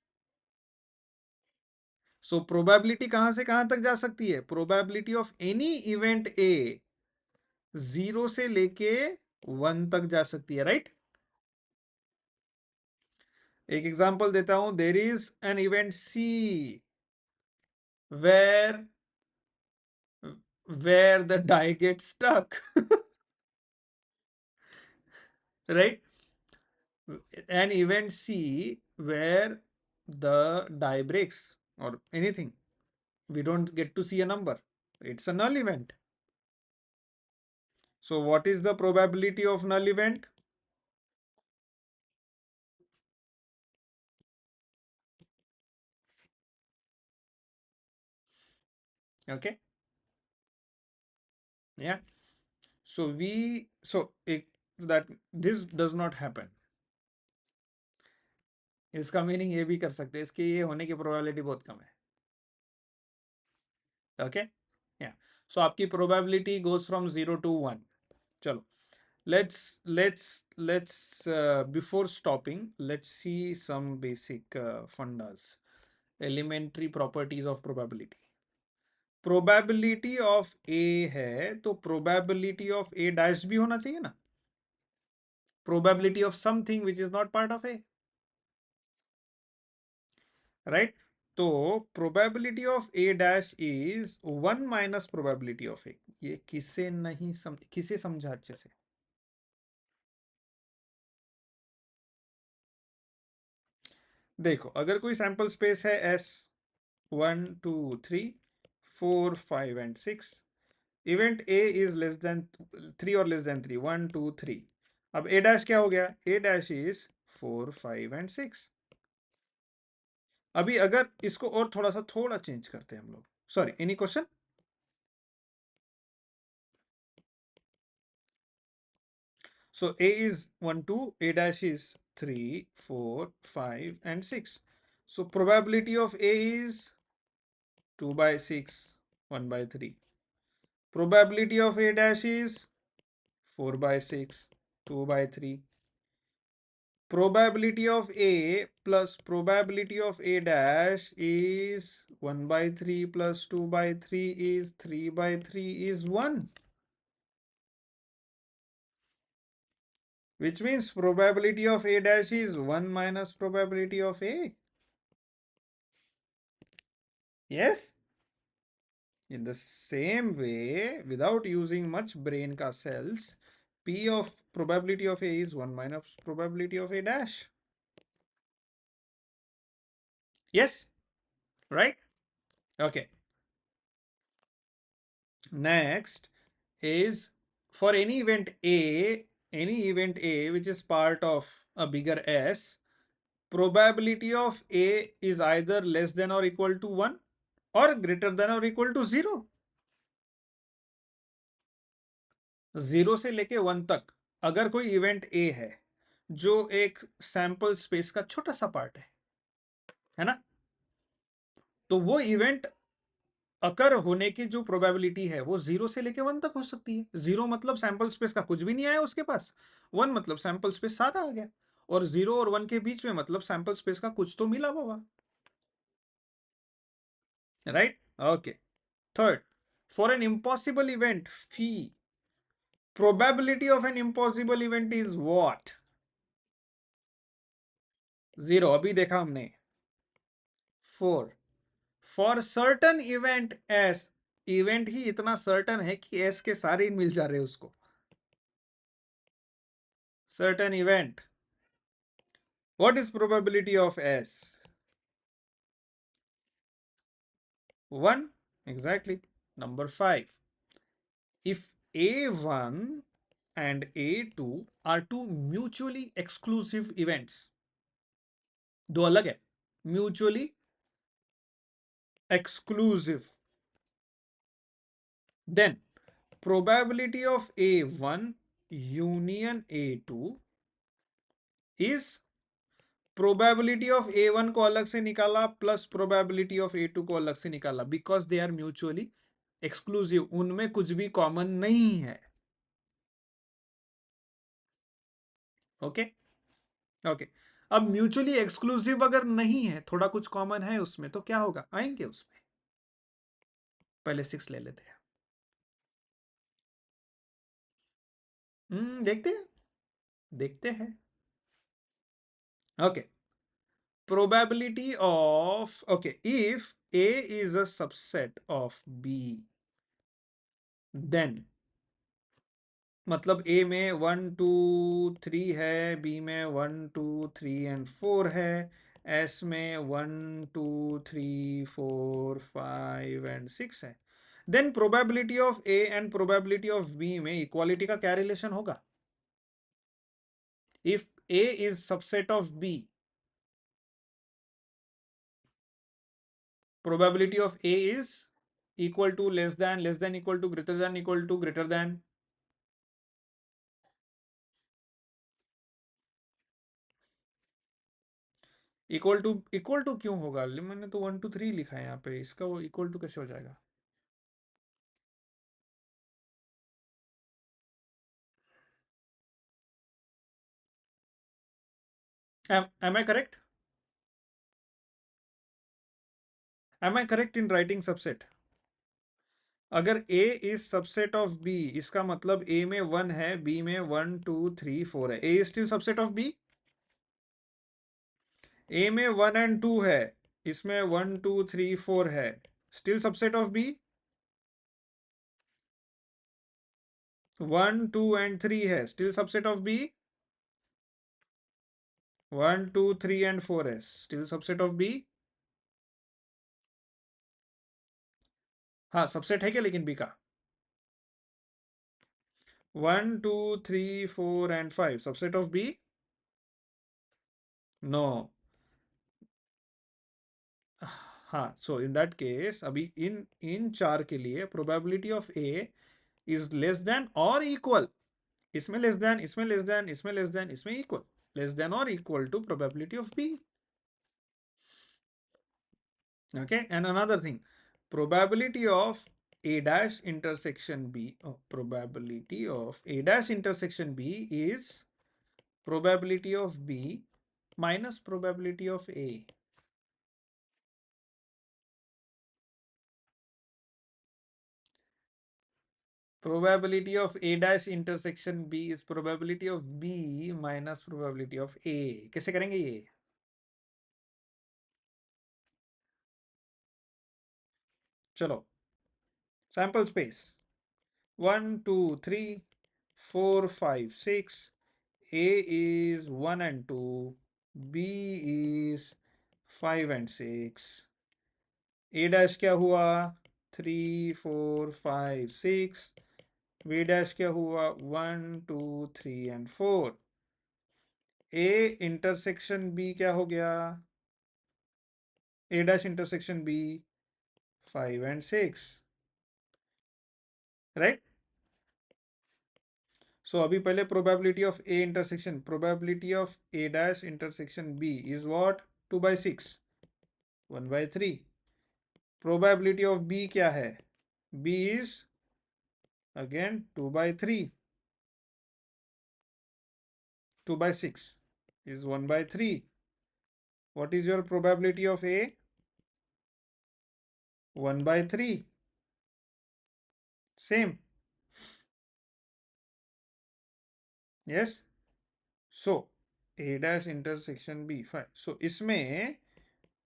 So probability कहां से कहां तक जा सकती है? Probability of any event A 0 से लेके 1 तक जा सकती है, राइट? एक एग्जांपल देता हूं. There is an event C where the die gets stuck. Right? An event C where the die breaks or anything, we don't get to see a number, it's a null event. So what is the probability of null event? Okay, yeah. So if that this does not happen, इसका मीनिंग ये भी कर सकते हैं, इसके ये होने की प्रोबेबिलिटी बहुत कम है. ओके, या सो आपकी प्रोबेबिलिटी गोज फ्रॉम 0 to 1. चलो, let's before stopping, let's see some basic fundas, elementary properties of probability. Probability of A है तो probability of A dash भी होना चाहिए ना. Probability of something which is not part of A, right? तो probability of A dash is 1 minus probability of A. ये किसे समझा अच्छे से? देखो, अगर कोई सैंपल स्पेस है S 1 2 3 4 5 and 6, event A is less than 3 or less than 3, 1 2 3. अब A dash क्या हो गया? A dash is 4 5 and 6. अभी अगर इसको और थोड़ा चेंज करते हैं हम लोग. Sorry, any question? So A is 1, 2, A dash is 3, 4, 5, and 6. So probability of A is 2 by 6, 1 by 3. Probability of A dash is 4 by 6, 2 by 3. Probability of A plus probability of A dash is 1 by 3 plus 2 by 3 is 3 by 3 is 1. Which means probability of A dash is 1 minus probability of A. Yes? In the same way, without using much brain ka cells, P of probability of A is 1 minus probability of A dash. Yes? Right? Okay. Next is for any event A which is part of a bigger S, probability of A is either less than or equal to 1 or greater than or equal to 0. 0 से लेके 1 तक अगर कोई इवेंट A है जो एक सैंपल स्पेस का छोटा सा पार्ट है ना, तो वो इवेंट अकर होने की जो प्रोबेबिलिटी है वो 0 से लेके 1 तक हो सकती है। 0 मतलब सैंपल स्पेस का कुछ भी नहीं आया उसके पास, 1 मतलब सैंपल स्पेस सारा आ गया, और 0 और 1 के बीच में मतलब सैंपल स्पेस का कुछ तो मिला बाबा। Right? Okay. Third, for an impossible event phi, probability of an impossible event is what? 0 अभी देखा हमने। 4, for certain event S, event ही इतना सर्टन है कि एस के सारे मिल जा रहे उसको। Certain event, what is probability of S? 1. Exactly. Number 5. If A1 and A2 are two mutually exclusive events, दो अलग है, mutually exclusive, then probability of A1 union A2 is probability of A1 को अलग से निकाला प्लस probability of A2 को अलग से निकाला, because they are mutually exclusive, उनमें कुछ भी कॉमन नहीं है। Okay okay. अब म्यूचुअली एक्सक्लूसिव अगर नहीं है, थोड़ा कुछ कॉमन है उसमें, तो क्या होगा, आएंगे उसमें। पहले 6 ले लेते हैं। देखते हैं देखते हैं। Okay, probability of, okay, if A is a subset of B, then मतलब A में 1 2 3 है, B में 1 2 3 and 4 है, S में 1 2 3 4 5 and 6 है, then probability of A and probability of B में इक्वालिटी का क्या रिलेशन होगा? If A is subset of B, probability of A is equal to less than equal to greater than equal to greater than, equal to क्यों होगा? मैंने तो 1 2 3 लिखा है यहाँ पे, इसका वो इक्वल टू कैसे हो जाएगा? am I correct? Am I correct in writing subset? अगर A is subset of B, इसका मतलब A में 1 है, B में 1 2 3 4 है, A is still subset of B? A में 1 and 2 है, इसमें 1 2 3 4 है, still subset of B? 1 2 and 3 है, still subset of B? 1 2 3 and 4 है, still subset of B? हाँ, सबसेट है क्या लेकिन B का? 1 2 3 4 and 5 subset of B? No. हाँ, so in that case अभी इन चार के लिए probability of A is less than or equal इसमें लेस देन, इसमें लेस देन, इसमें लेस देन, इसमें इक्वल, लेस देन और equal to probability of B. Okay, and another thing, probability of a dash intersection b, probability of a dash intersection b is probability of b minus probability of a. Probability of a dash intersection b is probability of b minus probability of a. कैसे करेंगे ये? चलो, sample space 1 2 3 4 5 6. A is 1 and 2, B is 5 and 6. A dash क्या हुआ? 3 4 5 6. B dash क्या हुआ? 1 2 3 and 4. A intersection B क्या हो गया? A dash intersection B 5 and 6. Right? So अभी पहले probability of A intersection, probability of A dash intersection B is what? 2 by 6, 1 by 3. Probability of B क्या है? B is again 2 by 3. 2 by 6 is 1 by 3. What is your probability of A? 1 by 3. Same. Yes. So A dash intersection B 5. So इसमें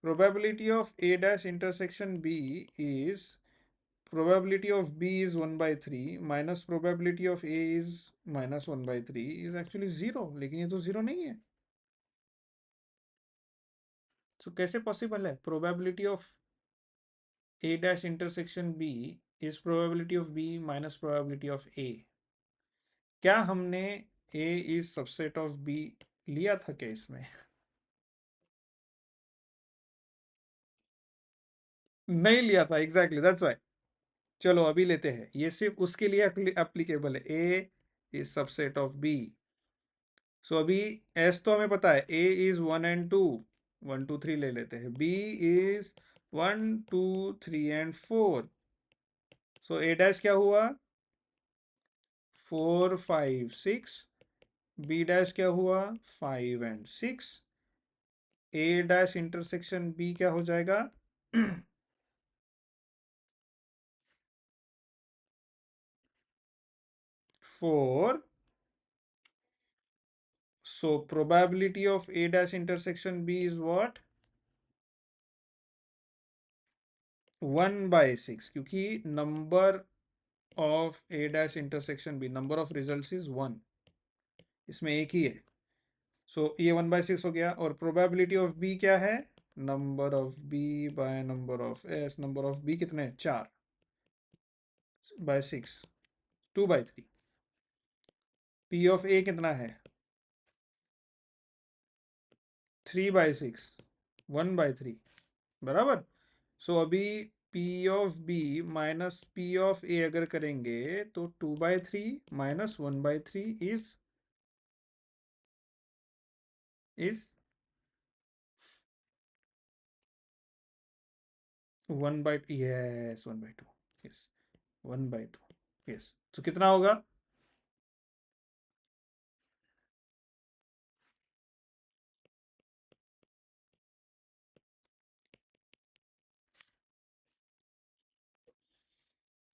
probability of A dash intersection B is probability of B is 1 by 3 minus probability of A is minus 1 by 3 is actually 0. लेकिन ये तो 0 नहीं है. So कैसे possible है? Probability of A dash intersection B is probability of B minus probability of A. क्या हमने A is subset of B लिया था क्या इसमें? नहीं लिया था. Exactly, that's why. चलो अभी लेते हैं. ये सिर्फ उसके लिए एप्लीकेबल है. A is subset of B. सो अभी S तो हमें पता है. A is 1 and 2. 1 2 3 ले लेते हैं. B is 1 2 3 and 4. So A dash क्या हुआ? 4 5 6. B dash क्या हुआ? 5 and 6. A dash intersection B क्या हो जाएगा? 4. So probability of A dash intersection B is what? 1 by 6. क्योंकि number of A dash intersection B, number of results is 1. इसमें एक ही है. So ये 1 by 6 हो गया. और probability of B क्या है? Number of B by number of S. Number of B कितने हैं? 4 by 6. 2 by 3. P of A कितना है? 3 by 6. 1 by 3. बराबर. सो अभी P of B minus P of A अगर करेंगे तो 2 by 3 minus 1 by 3 is 1 by, yes, 1 by 2. Yes, 1 by 2. Yes. तो कितना होगा?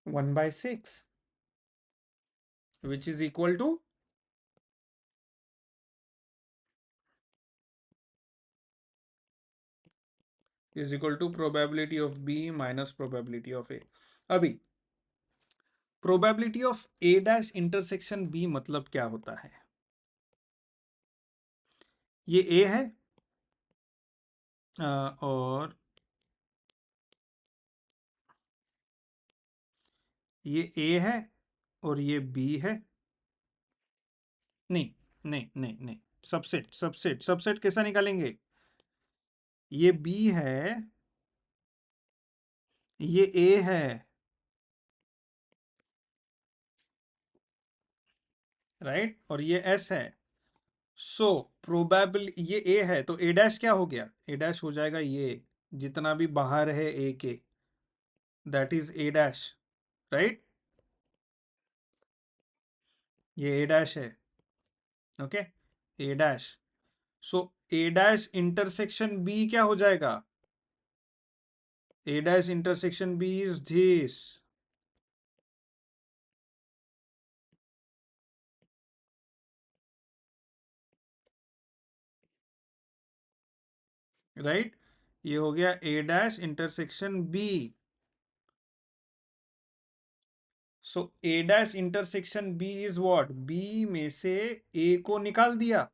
One by 6, which is equal to probability of B minus probability of A. अभी probability of A dash intersection B मतलब क्या होता है? ये A है और ये A है और ये B है. नहीं नहीं नहीं नहीं. सबसेट सबसेट सबसेट कैसा निकालेंगे? ये B है, ये A है, राइट, और ये एस है। सो प्रोबेबल ये ए है, तो ए डैश क्या हो गया, ए डैश हो जाएगा ये जितना भी बाहर है ए के, that is A dash, right, ये ए डैश है। Okay, A dash. So A dash intersection B क्या हो जाएगा, A dash intersection B is this, right, ये हो गया A dash intersection B. So A dash intersection B is what, B में से ए को निकाल दिया।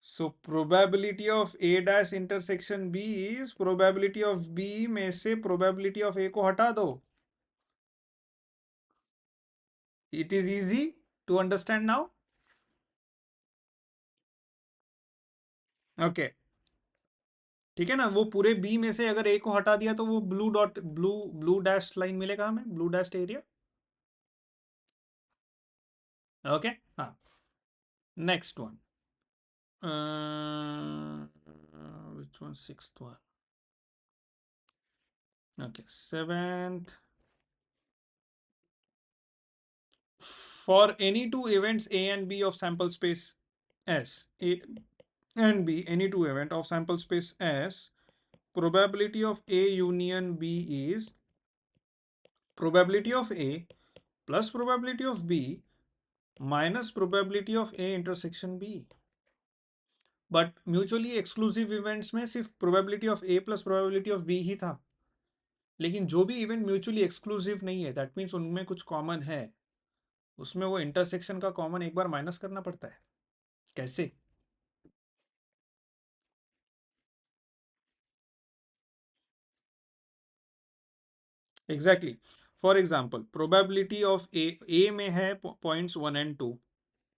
सो probability of A dash intersection B is probability of B में से प्रोबेबिलिटी ऑफ ए को हटा दो। It is easy to understand now. Okay, ठीक है ना, वो पूरे बी में से अगर ए को हटा दिया तो वो blue dot, blue dash line मिलेगा हमें, ब्लू डैश एरिया। ओके, हाँ, next one, which one, sixth one, okay, seventh, for any two events a and b of sample space s, a and b, any two event of sample space s, probability of a union b is probability of a plus probability of b minus probability of a intersection b। But mutually exclusive events में सिर्फ probability of A plus probability of B ही था, लेकिन जो भी इवेंट म्यूचुअली एक्सक्लूसिव नहीं है, दैट मीन्स उनमें कुछ कॉमन है, उसमें वो इंटरसेक्शन का कॉमन एक बार माइनस करना पड़ता है। कैसे? Exactly, for example probability of A में है पॉइंट्स 1 and 2,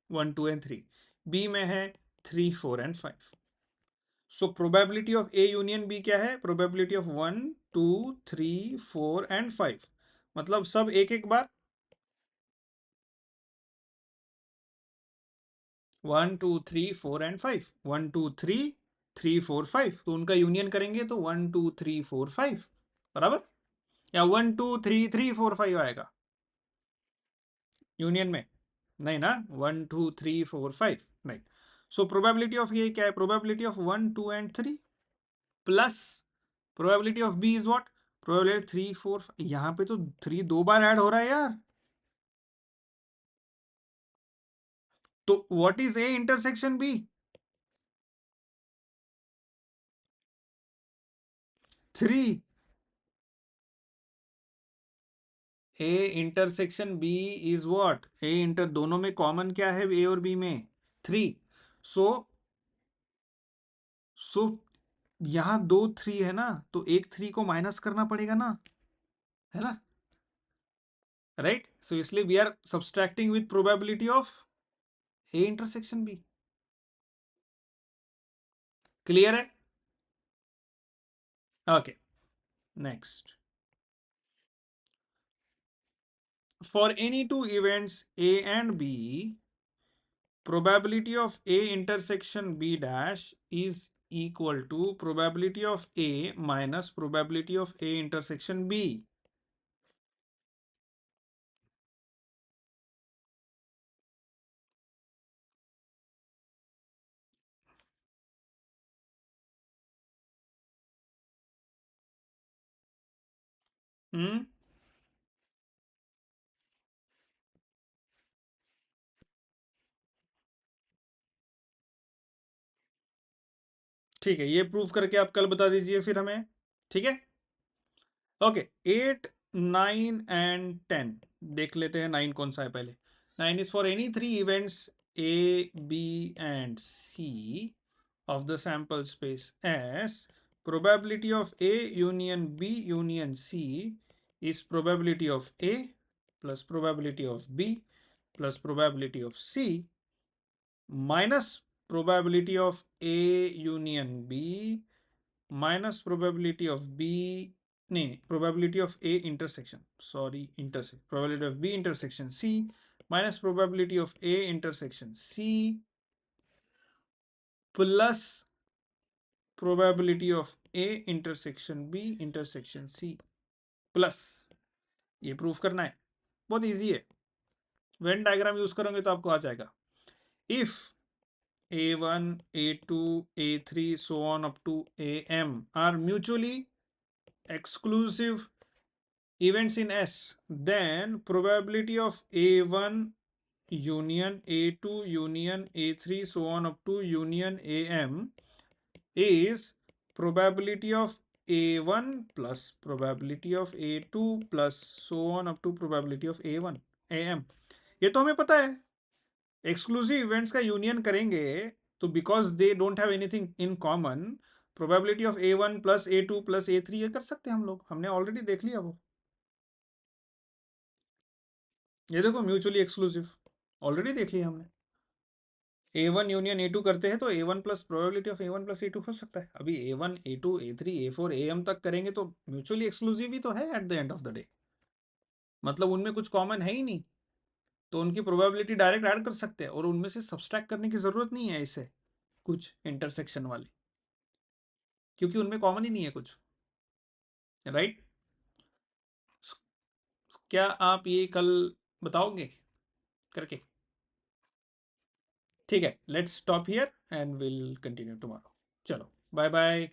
1, 2 and 3, बी में है 3, 4 and 5। So probability of A union B क्या है, प्रोबेबिलिटी ऑफ 1, 2, 3, 4 and 5, मतलब सब एक एक बार 1, 2, 3, 4 and 5, 1, 2, 3, 3, 4, 5, तो उनका यूनियन करेंगे तो 1, 2, 3, 4, 5, बराबर, या 1, 2, 3, 3, 4, 5 आएगा यूनियन में, नहीं ना, 1, 2, 3, 4, 5 नहीं। सो प्रोबेबिलिटी ऑफ ये क्या है, probability of 1, 2 and 3 plus probability of B is what, probability 3, 4, यहाँ पे तो 3 दो बार ऐड हो रहा है यार, तो what is A intersection B, 3। A intersection B is what, A inter, दोनों में कॉमन क्या है ए और बी में, 3। सो सो यहां दो 3 है ना, तो एक 3 को माइनस करना पड़ेगा ना, है ना, राइट, सो इसलिए we are subtracting with probability of A intersection B. Clear है? Okay, next, for any two events A and B, probability of A intersection B dash is equal to probability of A minus probability of A intersection B। हम्म, ठीक है, ये प्रूव करके आप कल बता दीजिए फिर हमें, ठीक है। ओके, 8, 9 and 10 देख लेते हैं, 9 कौन सा है पहले। 9 is for any three events A B and C of the sample space S, probability of A union B union C is probability of A plus probability of B plus probability of C minus probability of A union B minus probability of B नहीं, probability of A intersection, sorry, intersection, probability of B intersection C minus probability of A intersection C plus probability of A intersection B intersection C plus, ये प्रूफ करना है, बहुत इजी है, वेन डायग्राम यूज करोगे तो आपको आ जाएगा। If a1 a2 a3 so on up to am are mutually exclusive events in S, then probability of a1 union a2 union a3 so on up to union am is probability of a1 plus probability of a2 plus so on up to probability of a1 am। ये तो हमें पता है, एक्सक्लूसिव इवेंट्स का यूनियन करेंगे तो because they don't have anything in common, probability of a1 plus a2 plus a3 ये कर सकते हैं हम लोग, हमने ऑलरेडी देख लिया वो। ये देखो म्यूचुअली एक्सक्लूसिव, ऑलरेडी देख लिया हमने। a1 यूनियन a2 करते हैं तो a1 plus probability of a1 plus a2 हो सकता है। अभी a1 a2 a3 a4 am तक करेंगे तो म्यूचुअली एक्सक्लूसिव ही तो है at the end of the day, मतलब उनमें कुछ कॉमन है ही नहीं, तो उनकी प्रोबेबिलिटी डायरेक्ट ऐड कर सकते हैं और उनमें से सब्सट्रैक्ट करने की जरूरत नहीं है इससे कुछ इंटरसेक्शन वाली, क्योंकि उनमें कॉमन ही नहीं है कुछ, राइट। क्या आप ये कल बताओगे करके? ठीक है, let's stop here and will continue tomorrow. चलो बाय बाय।